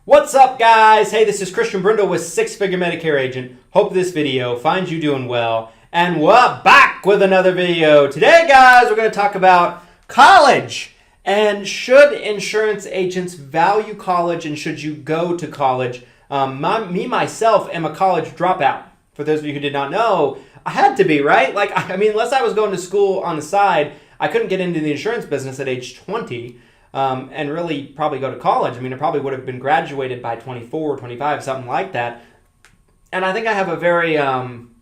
What's up, guys? Hey, this is Christian Brindle with Six Figure Medicare Agent. Hope this video finds you doing well. And we're back with another video. Today, guys, we're going to talk about college. And should insurance agents value college, and should you go to college? Myself, am a college dropout. For those of you who did not know, I had to be, right? Unless I was going to school on the side, I couldn't get into the insurance business at age 20. And really probably go to college. I probably would have been graduated by 24 or 25, something like that. And I think I have a very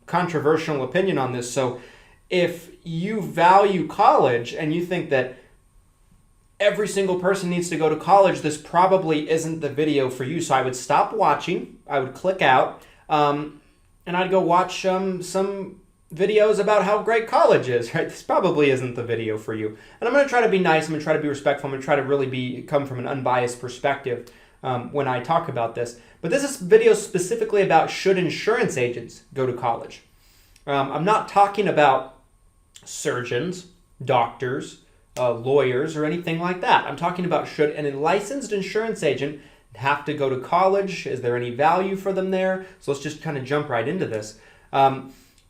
controversial opinion on this. So if you value college and you think that every single person needs to go to college, this probably isn't the video for you. So I would stop watching, I would click out, and I'd go watch some videos about how great college is, right? This probably isn't the video for you. And I'm going to try to be nice. I'm going to try to be respectful. I'm going to try to really come from an unbiased perspective when I talk about this. But this is video specifically about should insurance agents go to college. I'm not talking about surgeons, doctors, lawyers, or anything like that. I'm talking about should a licensed insurance agent have to go to college? Is there any value for them there? So let's just kind of jump right into this.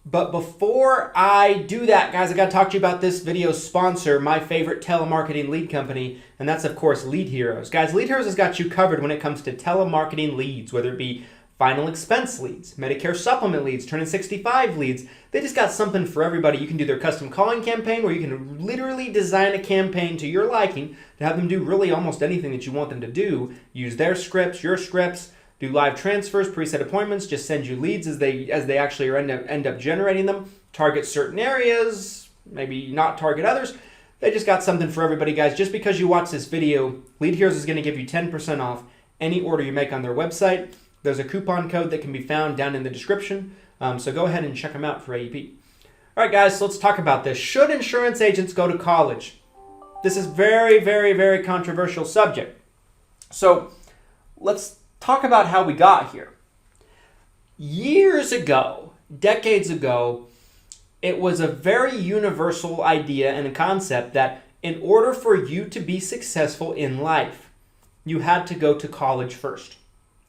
But before I do that, guys, I got to talk to you about this video's sponsor, my favorite telemarketing lead company, and that's, of course, Lead Heroes. Guys, Lead Heroes has got you covered when it comes to telemarketing leads, whether it be final expense leads, Medicare supplement leads, turning 65 leads. They just got something for everybody. You can do their custom calling campaign where you can literally design a campaign to your liking to have them do really almost anything that you want them to do. Use their scripts, your scripts. Do live transfers, preset appointments, just send you leads as they actually end up generating them. Target certain areas, maybe not target others. They just got something for everybody, guys. Just because you watch this video, Lead Heroes is going to give you 10% off any order you make on their website. There's a coupon code that can be found down in the description. So go ahead and check them out for AEP. All right, guys, so let's talk about this. Should insurance agents go to college? This is very, very, very controversial subject. So let's talk about how we got here. Years ago, decades ago, it was a very universal idea and a concept that in order for you to be successful in life, you had to go to college first.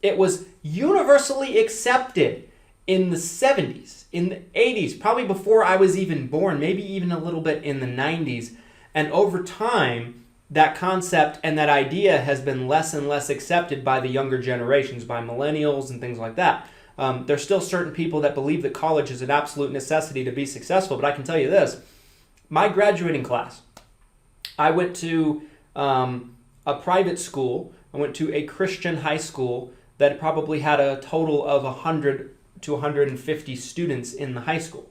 It was universally accepted in the 70s, in the 80s, probably before I was even born, maybe even a little bit in the 90s. And over time, that concept and that idea has been less and less accepted by the younger generations, by millennials and things like that. There's still certain people that believe that college is an absolute necessity to be successful, but I can tell you this. My graduating class, I went to a private school. I went to a Christian high school that probably had a total of 100 to 150 students in the high school.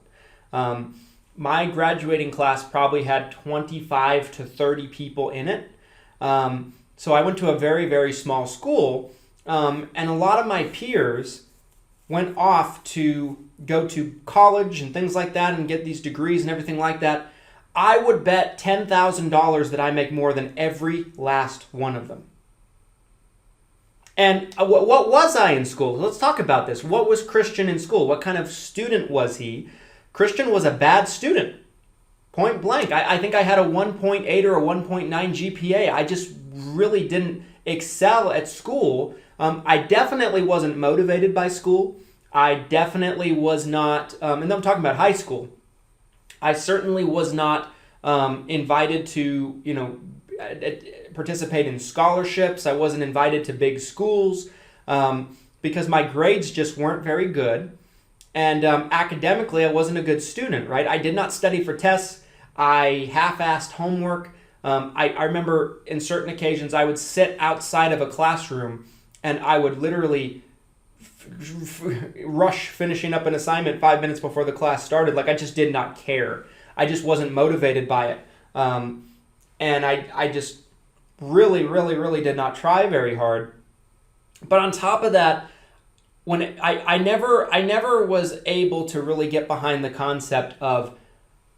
My graduating class probably had 25 to 30 people in it. So I went to a very, very small school. And a lot of my peers went off to go to college and things like that and get these degrees and everything like that. I would bet $10,000 that I make more than every last one of them. And what was I in school? Let's talk about this. What was Christian in school? What kind of student was he? Christian was a bad student, point blank. I think I had a 1.8 or a 1.9 GPA. I just really didn't excel at school. I definitely wasn't motivated by school. I definitely was not, and I'm talking about high school. I certainly was not invited to, participate in scholarships. I wasn't invited to big schools because my grades just weren't very good. And academically, I wasn't a good student, right? I did not study for tests. I half-assed homework. I remember in certain occasions, I would sit outside of a classroom and I would literally rush finishing up an assignment 5 minutes before the class started. Like, I just did not care. I just wasn't motivated by it. And I just really, really, really did not try very hard. But on top of that, when I never was able to really get behind the concept of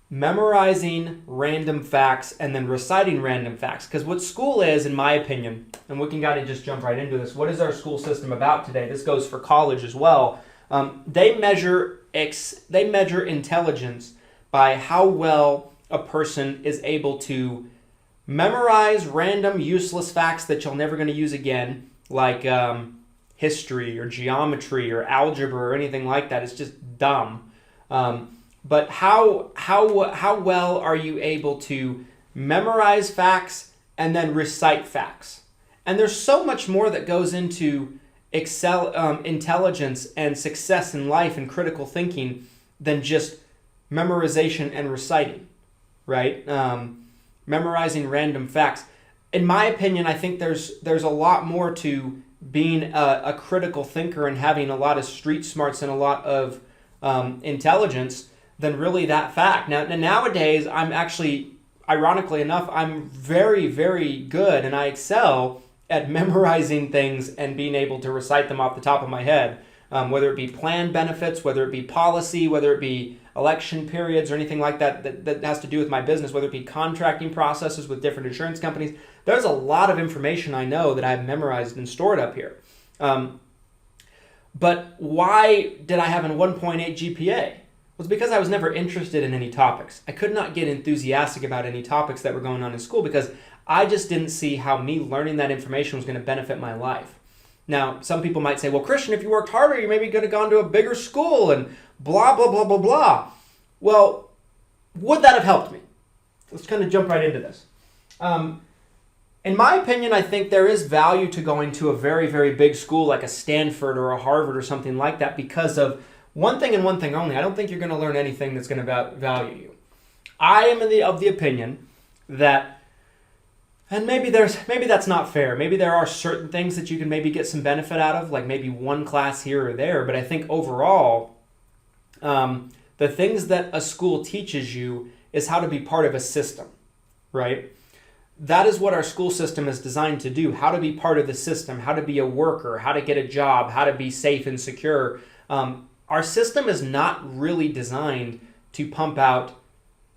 memorizing random facts and then reciting random facts. Because what school is, in my opinion, and we can kind of just jump right into this. What is our school system about today? This goes for college as well. They measure intelligence by how well a person is able to memorize random useless facts that you're never going to use again, like history or geometry or algebra or anything like that. It's just dumb. But how well are you able to memorize facts and then recite facts? And there's so much more that goes into intelligence and success in life and critical thinking than just memorization and reciting, right? Memorizing random facts. In my opinion, I think there's a lot more to being a critical thinker and having a lot of street smarts and a lot of intelligence than really that fact. Now, nowadays, I'm actually, ironically enough, I'm very, very good and I excel at memorizing things and being able to recite them off the top of my head, whether it be plan benefits, whether it be policy, whether it be election periods or anything like that that has to do with my business, whether it be contracting processes with different insurance companies. There's a lot of information I know that I've memorized and stored up here. But why did I have a 1.8 GPA? It was because I was never interested in any topics. I could not get enthusiastic about any topics that were going on in school because I just didn't see how me learning that information was going to benefit my life. Now, some people might say, well, Christian, if you worked harder, you maybe could have gone to a bigger school and blah, blah, blah, blah, blah. Well, would that have helped me? Let's kind of jump right into this. In my opinion, I think there is value to going to a very, very big school like a Stanford or a Harvard or something like that because of one thing and one thing only. I don't think you're going to learn anything that's going to value you. I am of the opinion that, and maybe that's not fair. Maybe there are certain things that you can maybe get some benefit out of, like maybe one class here or there. But I think overall, the things that a school teaches you is how to be part of a system, right? That is what our school system is designed to do, how to be part of the system, how to be a worker, how to get a job, how to be safe and secure. Our system is not really designed to pump out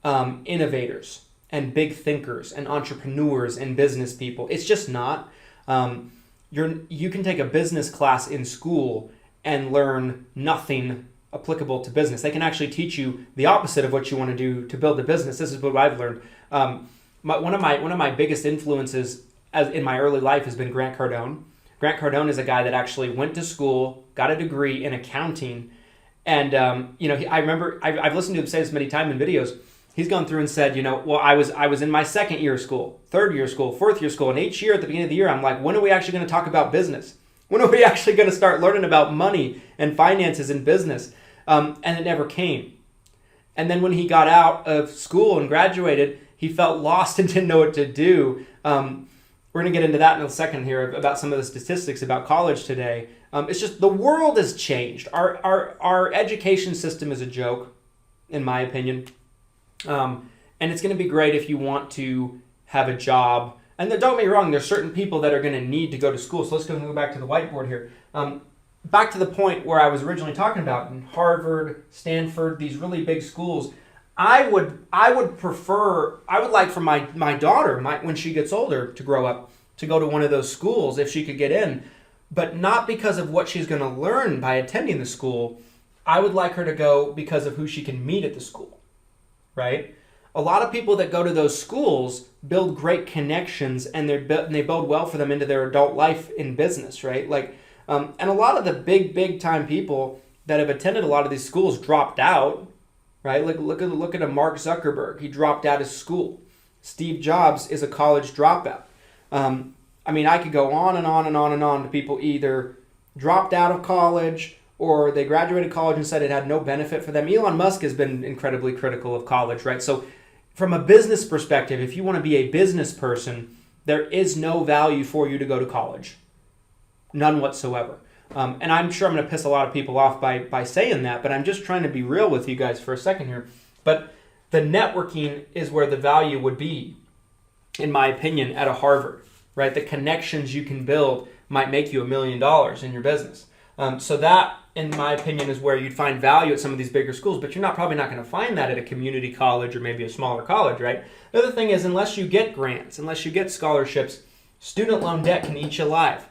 innovators and big thinkers and entrepreneurs and business people. It's just not. You can take a business class in school and learn nothing applicable to business. They can actually teach you the opposite of what you want to do to build a business. This is what I've learned. One of my biggest influences in my early life has been Grant Cardone. Grant Cardone is a guy that actually went to school, got a degree in accounting, and I remember I've listened to him say this many times in videos. He's gone through and said, well, I was in my second year of school, third year of school, fourth year of school, and each year at the beginning of the year, I'm like, when are we actually going to talk about business? When are we actually going to start learning about money and finances and business? And it never came. And then when he got out of school and graduated, he felt lost and didn't know what to do. We're going to get into that in a second here about some of the statistics about college today. It's just the world has changed. Our education system is a joke, in my opinion. And it's going to be great if you want to have a job. And don't get me wrong, there's certain people that are going to need to go to school. So let's go back to the whiteboard here. Back to the point where I was originally talking about in Harvard, Stanford, these really big schools. I would like for my daughter, when she gets older, to grow up, to go to one of those schools if she could get in, but not because of what she's going to learn by attending the school. I would like her to go because of who she can meet at the school, right? A lot of people that go to those schools build great connections and they bode well for them into their adult life in business, right? And a lot of the big time people that have attended a lot of these schools dropped out, right? Look at a Mark Zuckerberg. He dropped out of school. Steve Jobs is a college dropout. I could go on and on and on and on to people either dropped out of college or they graduated college and said it had no benefit for them. Elon Musk has been incredibly critical of college, right? So from a business perspective, if you want to be a business person, there is no value for you to go to college. None whatsoever. And I'm sure I'm going to piss a lot of people off by saying that, but I'm just trying to be real with you guys for a second here. But the networking is where the value would be, in my opinion, at a Harvard, right? The connections you can build might make you $1 million in your business. So that, in my opinion, is where you'd find value at some of these bigger schools, but you're probably not going to find that at a community college or maybe a smaller college, right? The other thing is, unless you get grants, unless you get scholarships, student loan debt can eat you alive.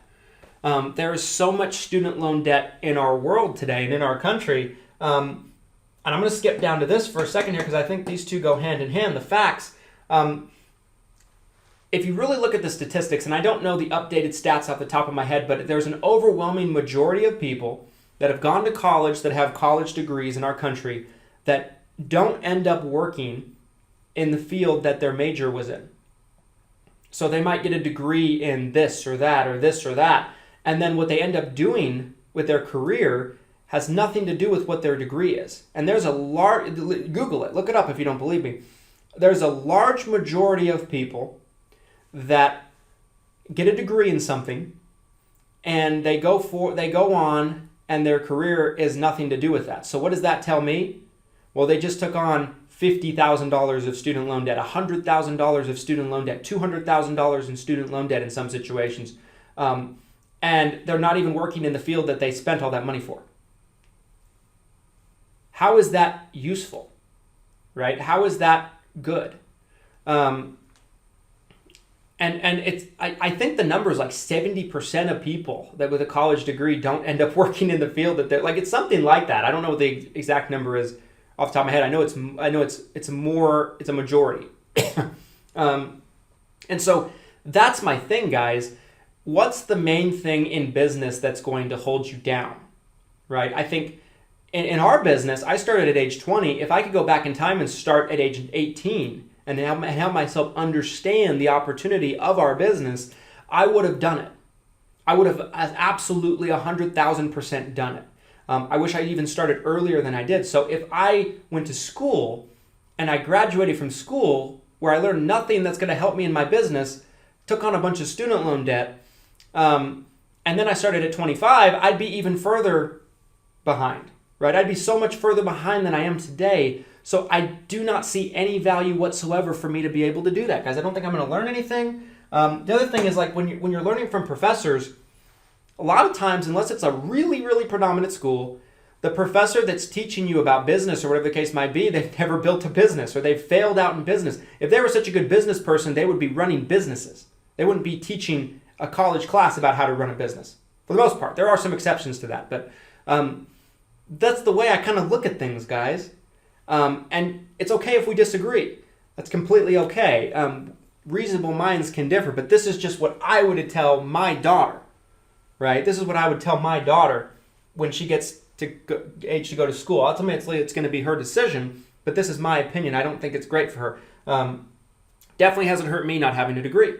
There is so much student loan debt in our world today and in our country. And I'm going to skip down to this for a second here because I think these two go hand in hand. The facts. if you really look at the statistics, and I don't know the updated stats off the top of my head, but there's an overwhelming majority of people that have gone to college, that have college degrees in our country, that don't end up working in the field that their major was in. So they might get a degree in this or that or this or that, and then what they end up doing with their career has nothing to do with what their degree is. And there's a large, Google it, look it up if you don't believe me. There's a large majority of people that get a degree in something and they go on and their career is nothing to do with that. So what does that tell me? Well, they just took on $50,000 of student loan debt, $100,000 of student loan debt, $200,000 in student loan debt in some situations. And they're not even working in the field that they spent all that money for. How is that useful, right? How is that good? And it's I think the number is like 70% of people that with a college degree don't end up working in the field that they're like, it's something like that. I don't know what the exact number is off the top of my head. I know it's a majority. And so that's my thing, guys. What's the main thing in business that's going to hold you down, right? I think in our business, I started at age 20. If I could go back in time and start at age 18 and have myself understand the opportunity of our business, I would have done it. I would have absolutely 100,000% done it. I wish I even started earlier than I did. So if I went to school and I graduated from school where I learned nothing that's going to help me in my business, took on a bunch of student loan debt, and then I started at 25, I'd be even further behind, right? I'd be so much further behind than I am today. So I do not see any value whatsoever for me to be able to do that, guys. I don't think I'm going to learn anything. The other thing is, like, when you're learning from professors, a lot of times, unless it's a really, really predominant school, the professor that's teaching you about business or whatever the case might be, they've never built a business or they've failed out in business. If they were such a good business person, they would be running businesses. They wouldn't be teaching a college class about how to run a business. For the most part, there are some exceptions to that, but that's the way I kind of look at things, guys. And it's okay if we disagree. That's completely okay. Reasonable minds can differ, but this is just what I would tell my daughter, right? This is what I would tell my daughter when she gets to age to go to school. Ultimately, it's going to be her decision, but this is my opinion. I don't think it's great for her. Definitely hasn't hurt me not having a degree.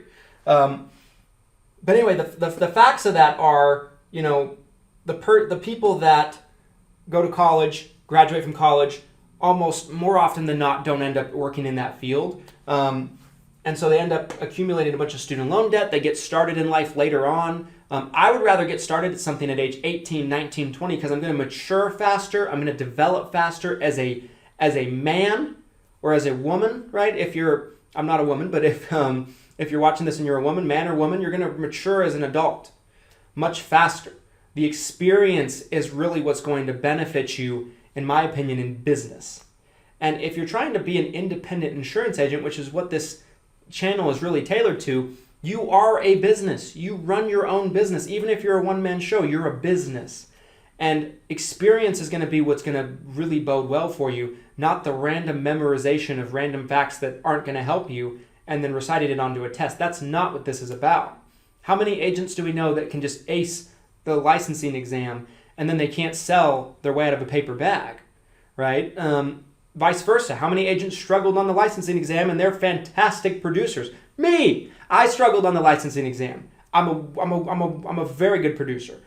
But anyway, the facts of that are, the people that go to college, graduate from college, almost more often than not don't end up working in that field. And so they end up accumulating a bunch of student loan debt. They get started in life later on. I would rather get started at something at age 18, 19, 20 because I'm going to mature faster. I'm going to develop faster as a man or as a woman, right? I'm not a woman, but if you're watching this and you're a woman, man or woman, you're going to mature as an adult much faster. The experience is really what's going to benefit you, in my opinion, in business. And if you're trying to be an independent insurance agent, which is what this channel is really tailored to, you are a business. You run your own business. Even if you're a one-man show, you're a business. And experience is going to be what's going to really bode well for you, not the random memorization of random facts that aren't going to help you and then reciting it onto a test. That's not what this is about. How many agents do we know that can just ace the licensing exam and then they can't sell their way out of a paper bag, right? Vice versa. How many agents struggled on the licensing exam and they're fantastic producers? Me! I struggled on the licensing exam. I'm a very good producer.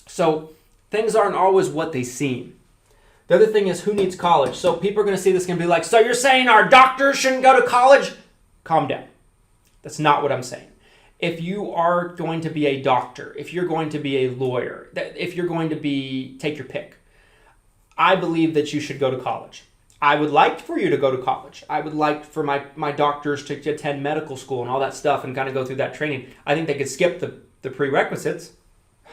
So things aren't always what they seem. The other thing is, who needs college? So people are going to see this and be like, so you're saying our doctors shouldn't go to college? Calm down. That's not what I'm saying. If you are going to be a doctor, if you're going to be a lawyer, if you're going to be, take your pick, I believe that you should go to college. I would like for you to go to college. I would like for my doctors to attend medical school and all that stuff and kind of go through that training. I think they could skip the prerequisites.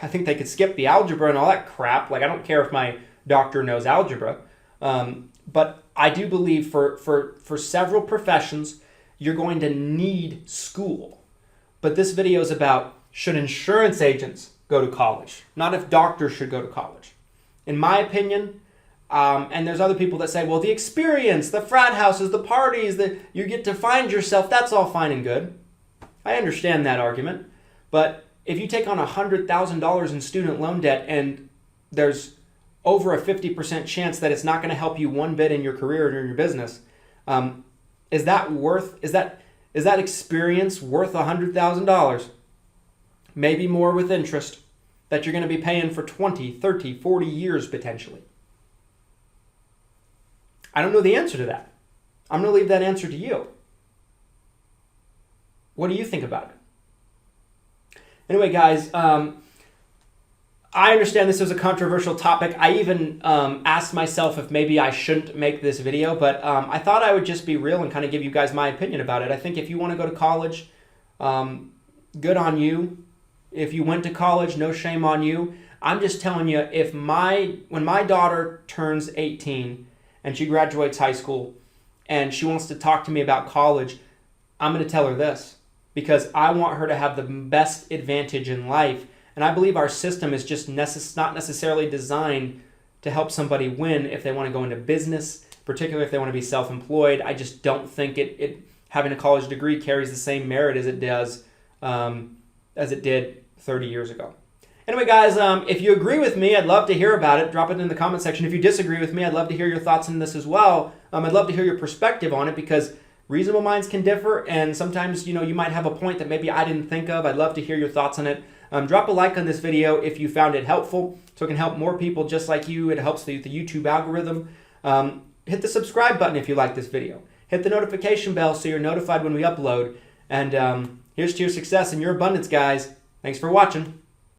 I think they could skip the algebra and all that crap. Like, I don't care if my doctor knows algebra. But I do believe for several professions, you're going to need school. But this video is about, should insurance agents go to college? Not if doctors should go to college. In my opinion, And there's other people that say, well, the experience, the frat houses, the parties, that you get to find yourself, that's all fine and good. I understand that argument. But if you take on $100,000 in student loan debt and there's over a 50% chance that it's not going to help you one bit in your career or in your business, is that experience worth $100,000? Maybe more with interest that you're going to be paying for 20, 30, 40 years potentially. I don't know the answer to that. I'm going to leave that answer to you. What do you think about it? Anyway, guys, I understand this was a controversial topic. I even asked myself if maybe I shouldn't make this video, but I thought I would just be real and kind of give you guys my opinion about it. I think if you want to go to college, good on you. If you went to college, no shame on you. I'm just telling you, when my daughter turns 18 and she graduates high school and she wants to talk to me about college, I'm going to tell her this because I want her to have the best advantage in life. And I believe our system is just not necessarily designed to help somebody win if they want to go into business, particularly if they want to be self-employed. I just don't think having a college degree carries the same merit as it did 30 years ago. Anyway, guys, if you agree with me, I'd love to hear about it. Drop it in the comment section. If you disagree with me, I'd love to hear your thoughts on this as well. I'd love to hear your perspective on it because reasonable minds can differ, and sometimes you might have a point that maybe I didn't think of. I'd love to hear your thoughts on it. Drop a like on this video if you found it helpful so it can help more people just like you. It helps the YouTube algorithm. Hit the subscribe button if you like this video. Hit the notification bell so you're notified when we upload. And here's to your success and your abundance, guys. Thanks for watching.